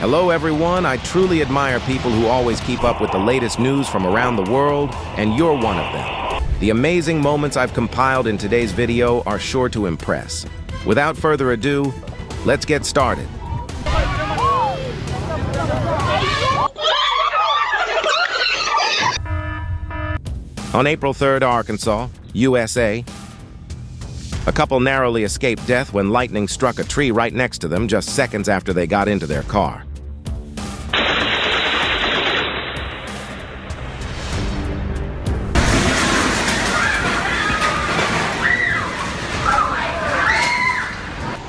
Hello everyone, I truly admire people who always keep up with the latest news from around the world, and you're one of them. The amazing moments I've compiled in today's video are sure to impress. Without further ado, let's get started. On April 3rd, Arkansas, USA, a couple narrowly escaped death when lightning struck a tree right next to them just seconds after they got into their car.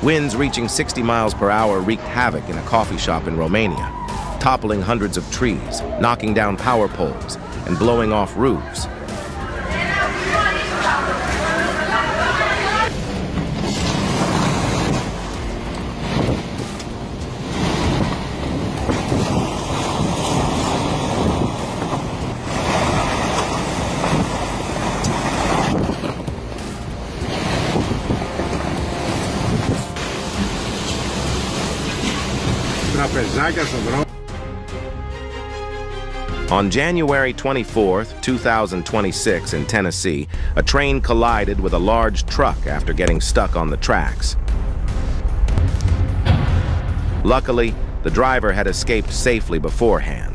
Winds reaching 60 miles per hour wreaked havoc in a coffee shop in Romania, toppling hundreds of trees, knocking down power poles, and blowing off roofs. On January 24, 2026 in Tennessee, a train collided with a large truck after getting stuck on the tracks. Luckily, the driver had escaped safely beforehand.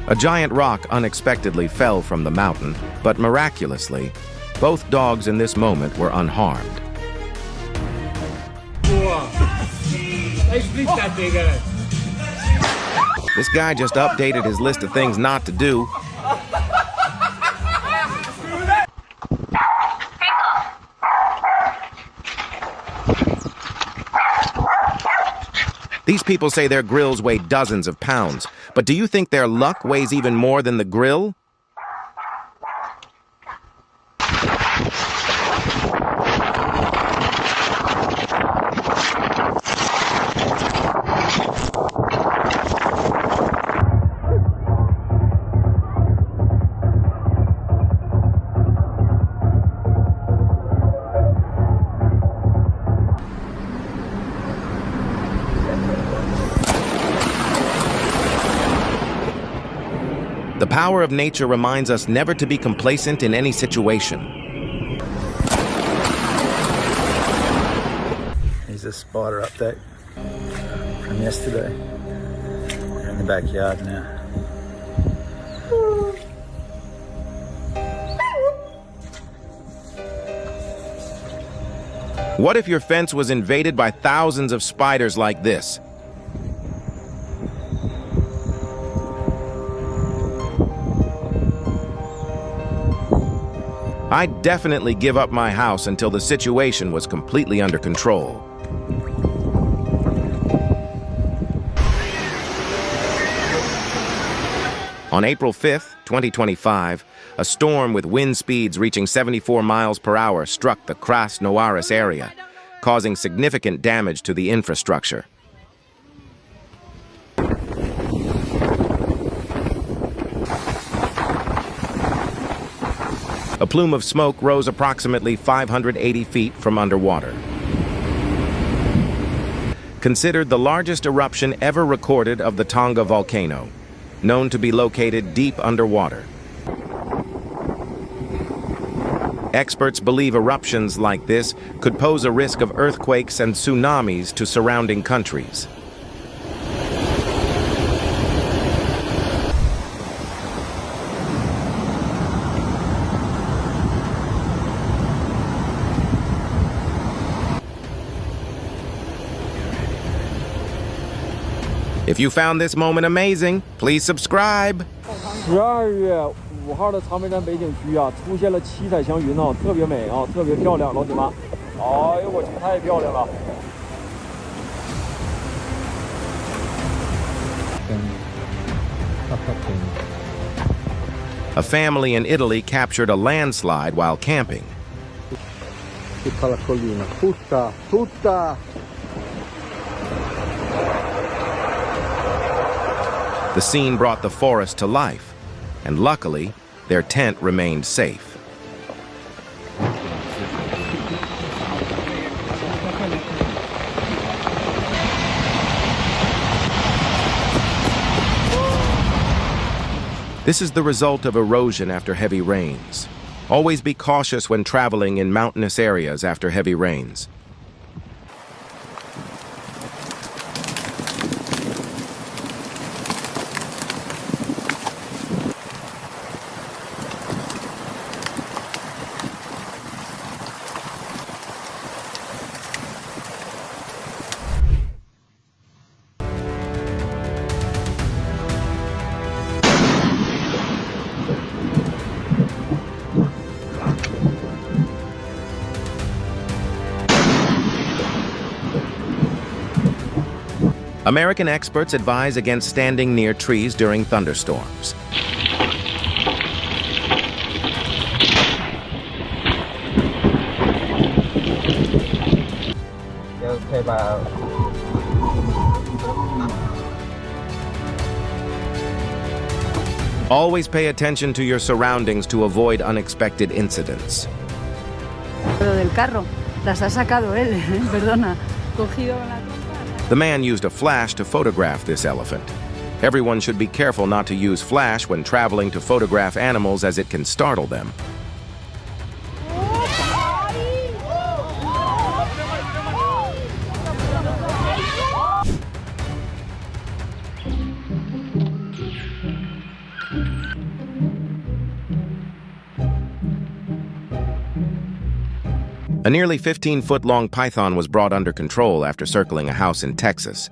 A giant rock unexpectedly fell from the mountain, but miraculously, both dogs in this moment were unharmed. This guy just updated his list of things not to do. These people say their grills weigh dozens of pounds, but do you think their luck weighs even more than the grill? The power of nature reminds us never to be complacent in any situation. Here's a spider update from yesterday. We're in the backyard now. What if your fence was invaded by thousands of spiders like this? I'd definitely give up my house until the situation was completely under control. On April 5th, 2025, a storm with wind speeds reaching 74 miles per hour struck the Krasnoyaris area, causing significant damage to the infrastructure. A plume of smoke rose approximately 580 feet from underwater. Considered the largest eruption ever recorded of the Tonga volcano, known to be located deep underwater. Experts believe eruptions like this could pose a risk of earthquakes and tsunamis to surrounding countries. If you found this moment amazing, please subscribe. 12月5号的长白山北景区啊，出现了七彩祥云啊，特别美啊，特别漂亮，老铁们。哎呦我去，太漂亮了！ A family in Italy captured a landslide while camping. Tutta la collina, tutta! The scene brought the forest to life. and luckily, their tent remained safe. This is the result of erosion after heavy rains. Always be cautious when traveling in mountainous areas after heavy rains. American experts advise against standing near trees during thunderstorms. Always pay attention to your surroundings to avoid unexpected incidents. Lo del carro, las ha sacado él, perdona, cogido la trompa. The man used a flash to photograph this elephant. Everyone should be careful not to use flash when traveling to photograph animals, as it can startle them. A nearly 15-foot-long python was brought under control after circling a house in Texas.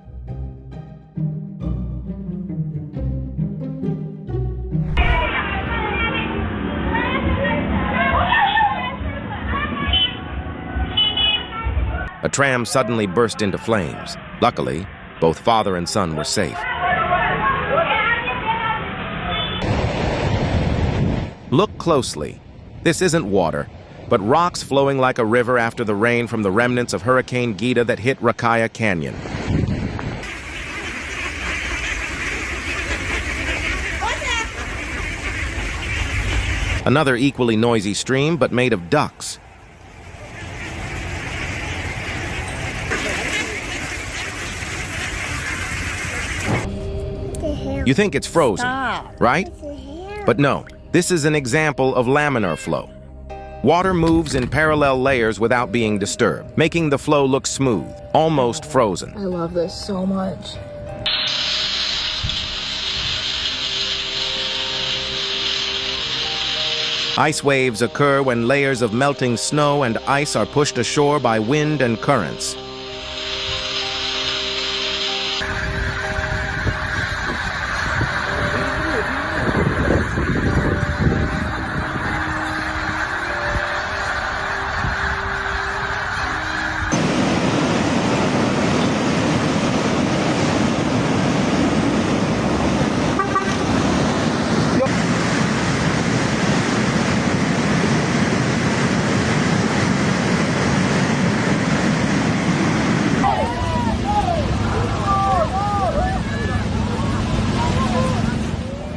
A tram suddenly burst into flames. Luckily, both father and son were safe. Look closely. This isn't water, but rocks flowing like a river after the rain from the remnants of Hurricane Gita that hit Rakaya Canyon. Another equally noisy stream, but made of ducks. You think it's frozen, right? But no, this is an example of laminar flow. Water moves in parallel layers without being disturbed, making the flow look smooth, almost frozen. I love this so much. Ice waves occur when layers of melting snow and ice are pushed ashore by wind and currents.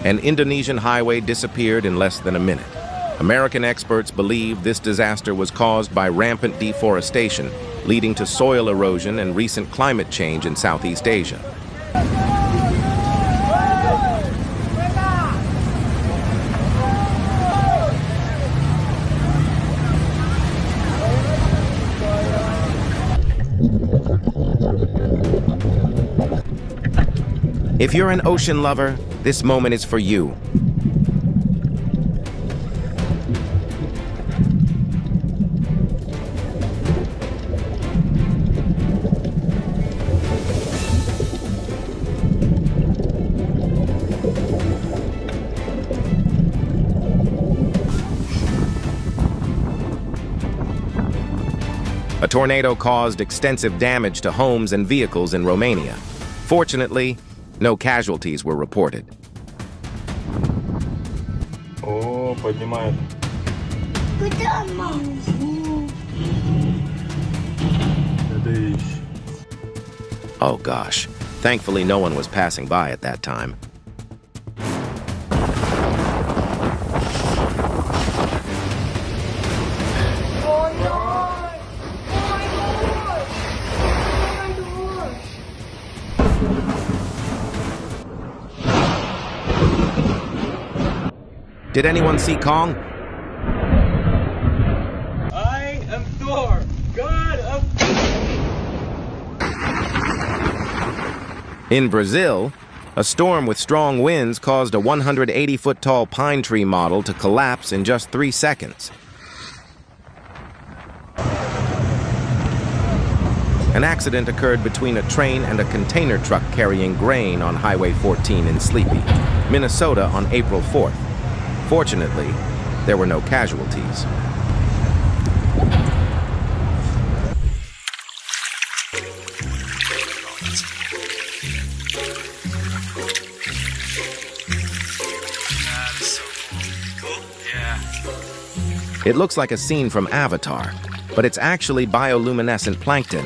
An Indonesian highway disappeared in less than a minute. American experts believe this disaster was caused by rampant deforestation, leading to soil erosion and recent climate change in Southeast Asia. If you're an ocean lover, this moment is for you. A tornado caused extensive damage to homes and vehicles in Romania. Fortunately, no casualties were reported. О, поднимает. Oh gosh. Thankfully, no one was passing by at that time. Did anyone see Kong? I am Thor, God of... In Brazil, a storm with strong winds caused a 180-foot-tall pine tree model to collapse in just 3 seconds. An accident occurred between a train and a container truck carrying grain on Highway 14 in Sleepy, Minnesota on April 4th. Fortunately, there were no casualties. That is so cool. Cool? Yeah. It looks like a scene from Avatar, but it's actually bioluminescent plankton.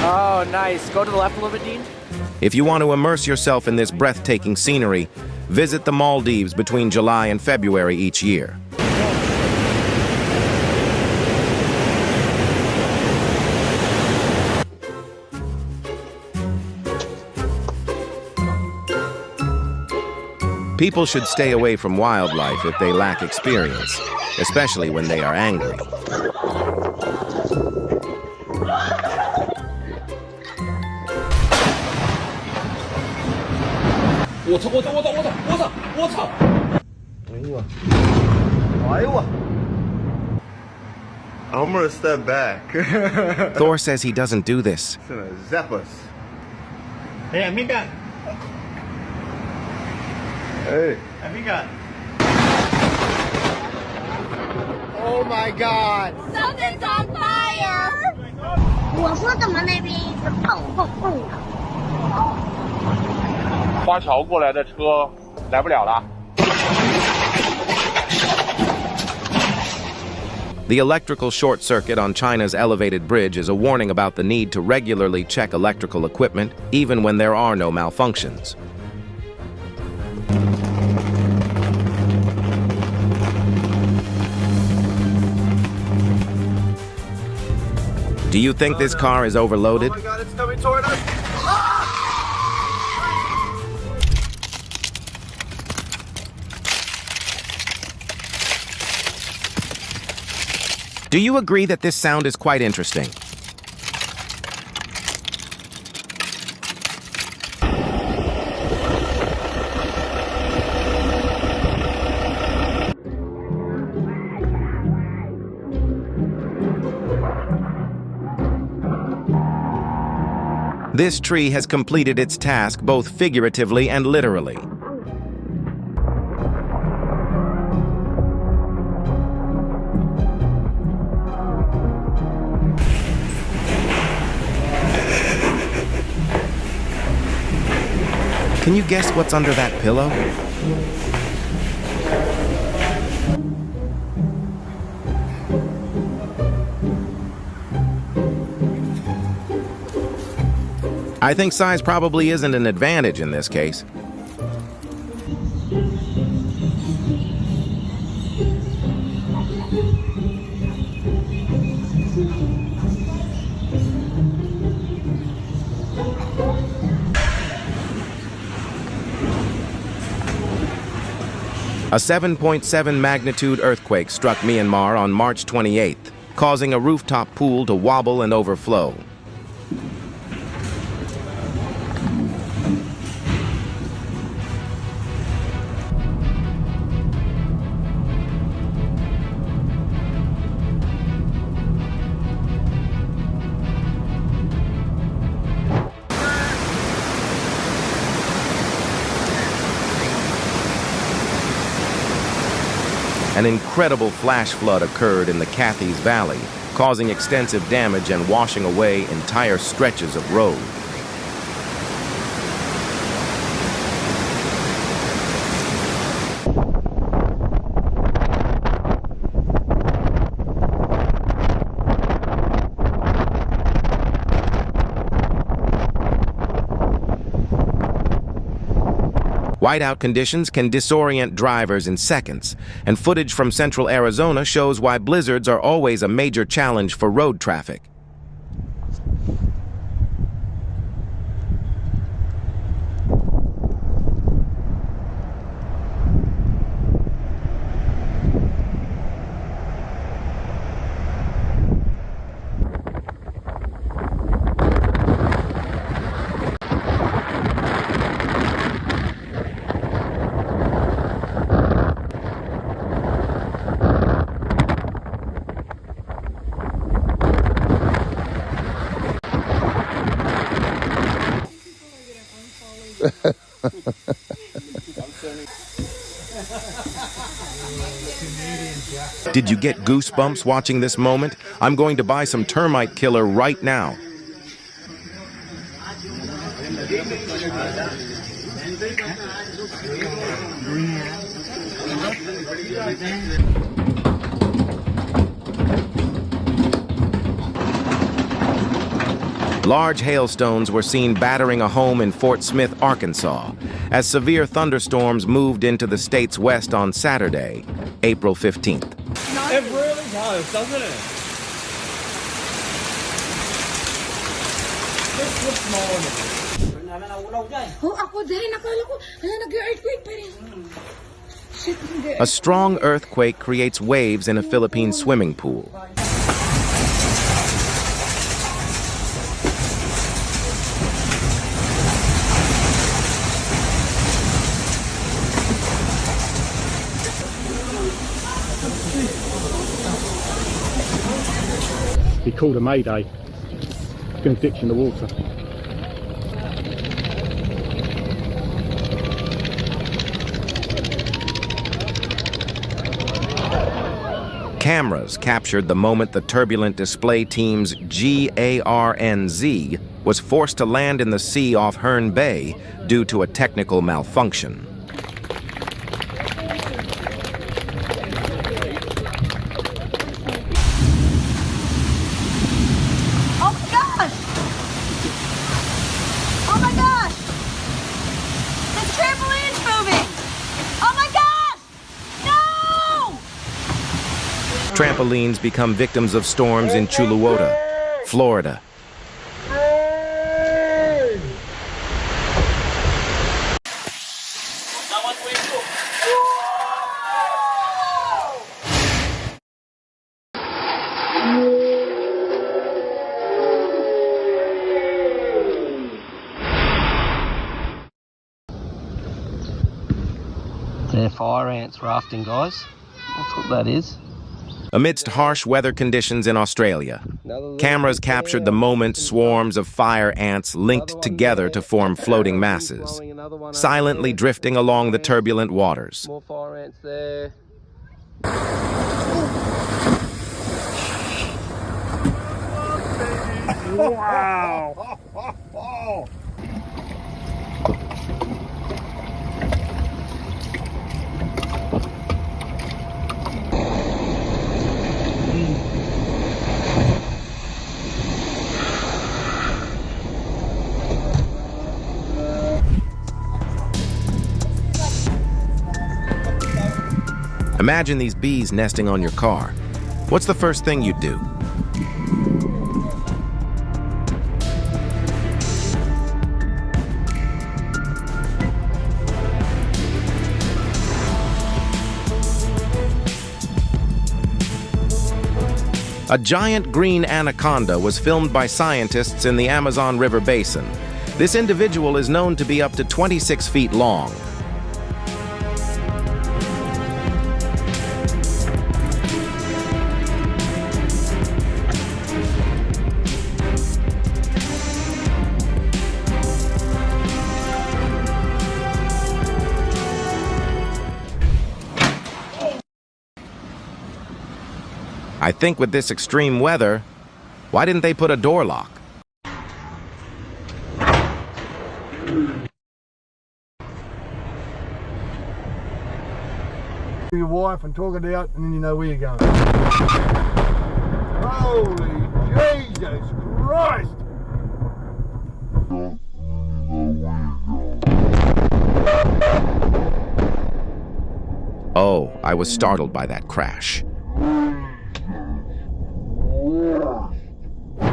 Oh, nice. Go to the left a little bit, Dean. If you want to immerse yourself in this breathtaking scenery, visit the Maldives between July and February each year. People should stay away from wildlife if they lack experience, especially when they are angry. I'm gonna step back. Thor says he doesn't do this. It's gonna zap us. Hey, amiga. Hey. Amiga. Oh my God. Something's on fire! 我说怎么那边一直蹦蹦蹦的？花桥过来的车来不了了。 The electrical short circuit on China's elevated bridge is a warning about the need to regularly check electrical equipment, even when there are no malfunctions. Do you think this car is overloaded? Oh my God, it's coming toward us. Do you agree that this sound is quite interesting? This tree has completed its task both figuratively and literally. Can you guess what's under that pillow? I think size probably isn't an advantage in this case. A 7.7 magnitude earthquake struck Myanmar on March 28th, causing a rooftop pool to wobble and overflow. An incredible flash flood occurred in the Cathys Valley, causing extensive damage and washing away entire stretches of road. Whiteout conditions can disorient drivers in seconds, and footage from central Arizona shows why blizzards are always a major challenge for road traffic. Did you get goosebumps watching this moment? I'm going to buy some termite killer right now. Large hailstones were seen battering a home in Fort Smith, Arkansas, as severe thunderstorms moved into the state's west on Saturday, April 15th. It really does, doesn't it? This looks small. Oh, ako din. Nakala ko, nag-earthquake pa rin. A strong earthquake creates waves in a Philippine swimming pool. He called a mayday. He's going to ditch in the water. Cameras captured the moment the turbulent display team's GARNZ was forced to land in the sea off Herne Bay due to a technical malfunction. Oh my gosh! Oh my gosh! This trampoline's moving! Oh my gosh! No! Trampolines become victims of storms in Chuluota, Florida. They're fire ants rafting, guys. That's what that is. Amidst harsh weather conditions in Australia, cameras captured the moment swarms of fire ants linked together to form floating masses, silently drifting along the turbulent waters. More fire ants there. Wow! Imagine these bees nesting on your car. What's the first thing you'd do? A giant green anaconda was filmed by scientists in the Amazon River basin. This individual is known to be up to 26 feet long. I think with this extreme weather, why didn't they put a door lock? Your wife and talk it out, and then you know where you're going. Holy Jesus Christ! Oh, I was startled by that crash.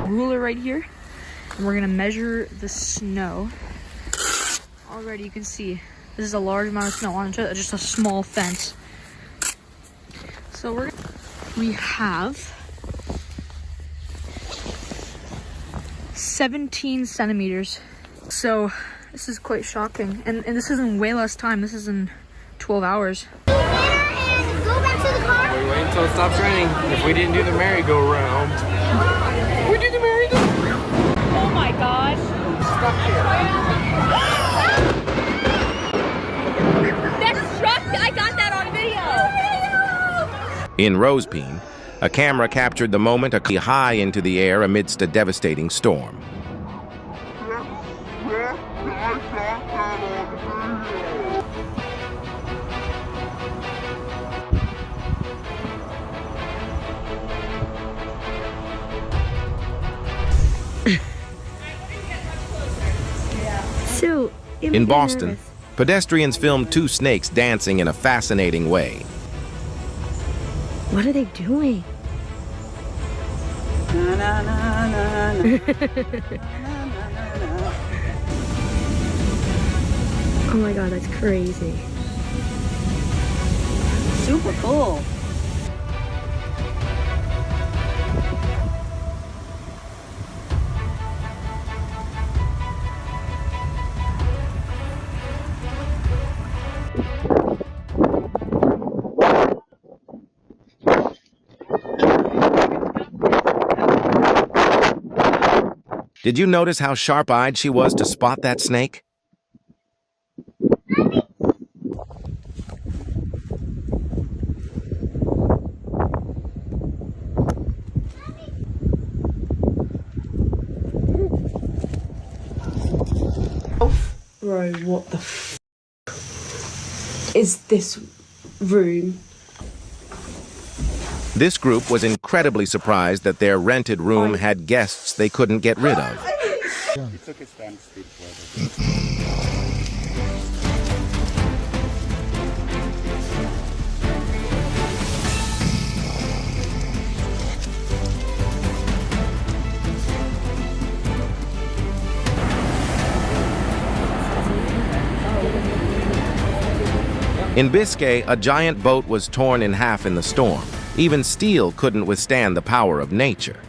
Ruler right here, and we're gonna measure the snow. Already you can see this is a large amount of snow on just a small fence. So we have 17 centimeters. So this is quite shocking, and this is in way less time. This is in 12 hours. Go back to the car. We wait until it stops raining. If we didn't do the merry-go-round. We did the merry-go-round. Oh my gosh. Stuck here. In Rosepine, a camera captured the moment high into the air amidst a devastating storm. So, In Boston, pedestrians filmed two snakes dancing in a fascinating way. what are they doing? Oh my god, that's crazy. Super cool. Did you notice how sharp-eyed she was to spot that snake? Bro, what the is this room? This group was incredibly surprised that their rented room had guests they couldn't get rid of. In Biscay, a giant boat was torn in half in the storm. Even steel couldn't withstand the power of nature.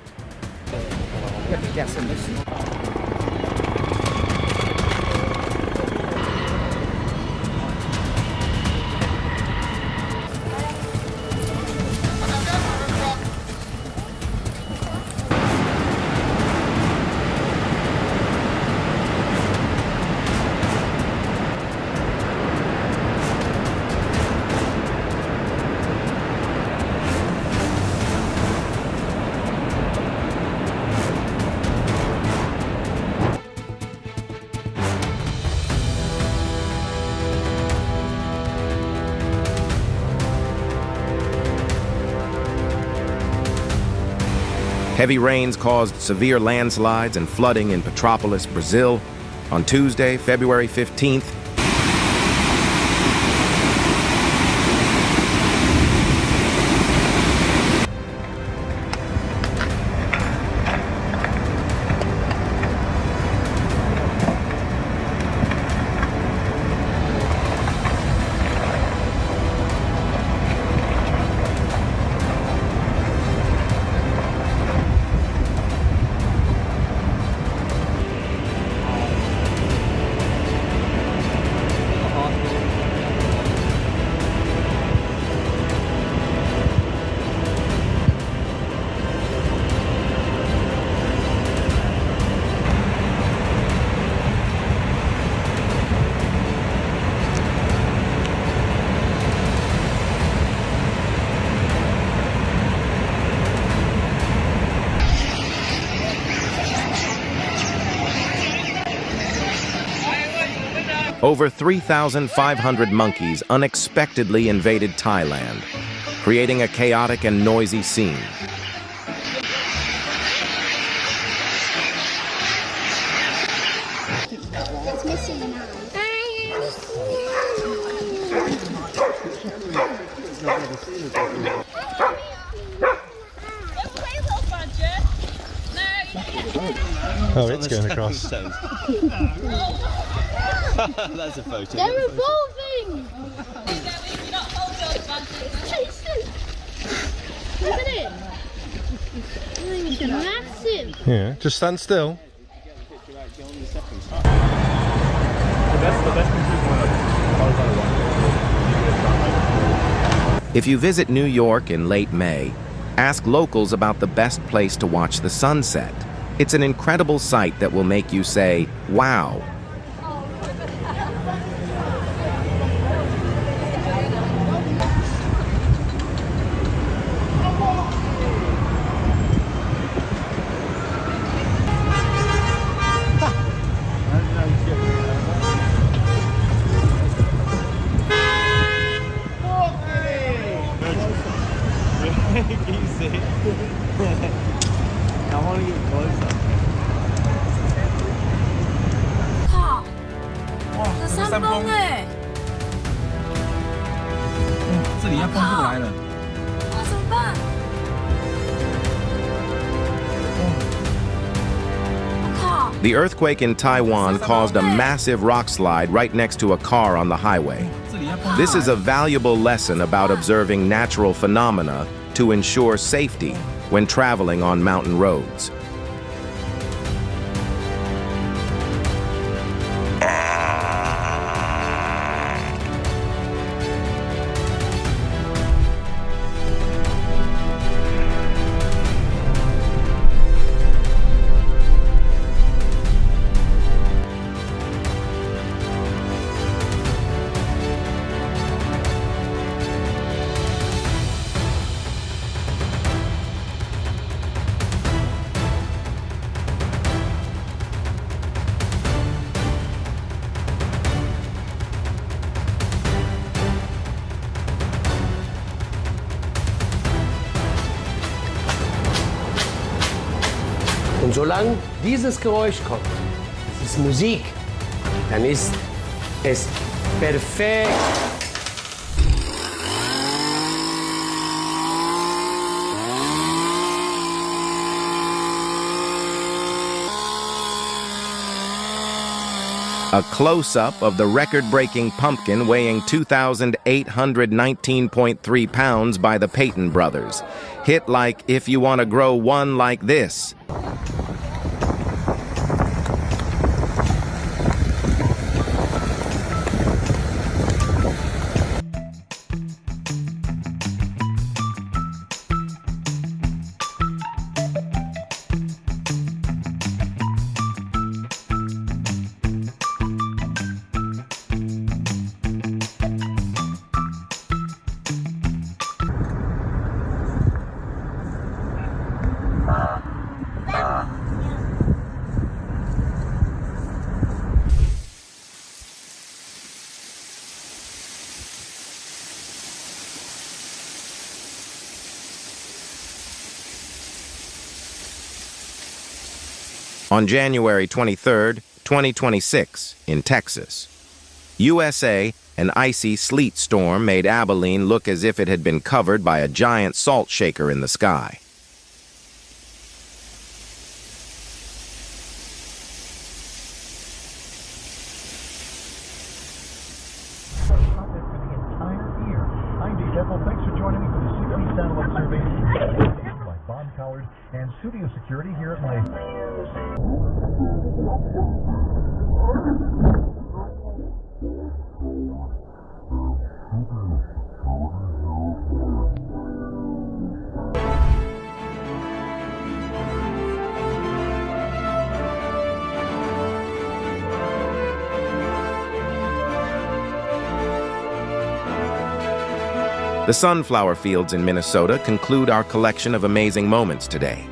Heavy rains caused severe landslides and flooding in Petropolis, Brazil. On Tuesday, February 15th, over 3,500 monkeys unexpectedly invaded Thailand, creating a chaotic and noisy scene. It's missing now. Oh, it's going across. That's a photo. They're evolving! Look at it! It's massive! Yeah, just stand still. If you visit New York in late May, ask locals about the best place to watch the sunset. It's an incredible sight that will make you say, wow. The earthquake in Taiwan caused a massive rock slide right next to a car on the highway. This is a valuable lesson about observing natural phenomena to ensure safety when traveling on mountain roads. Und solange dieses Geräusch kommt, das ist Musik, dann ist es perfekt. A close-up of the record-breaking pumpkin weighing 2,819.3 pounds by the Peyton brothers. Hit like if you want to grow one like this. On January 23, 2026, in Texas, USA, an icy sleet storm made Abilene look as if it had been covered by a giant salt shaker in the sky. Thanks for joining me for the 60 satellite survey by Bob Coward and studio security here at my... The sunflower fields in Minnesota conclude our collection of amazing moments today.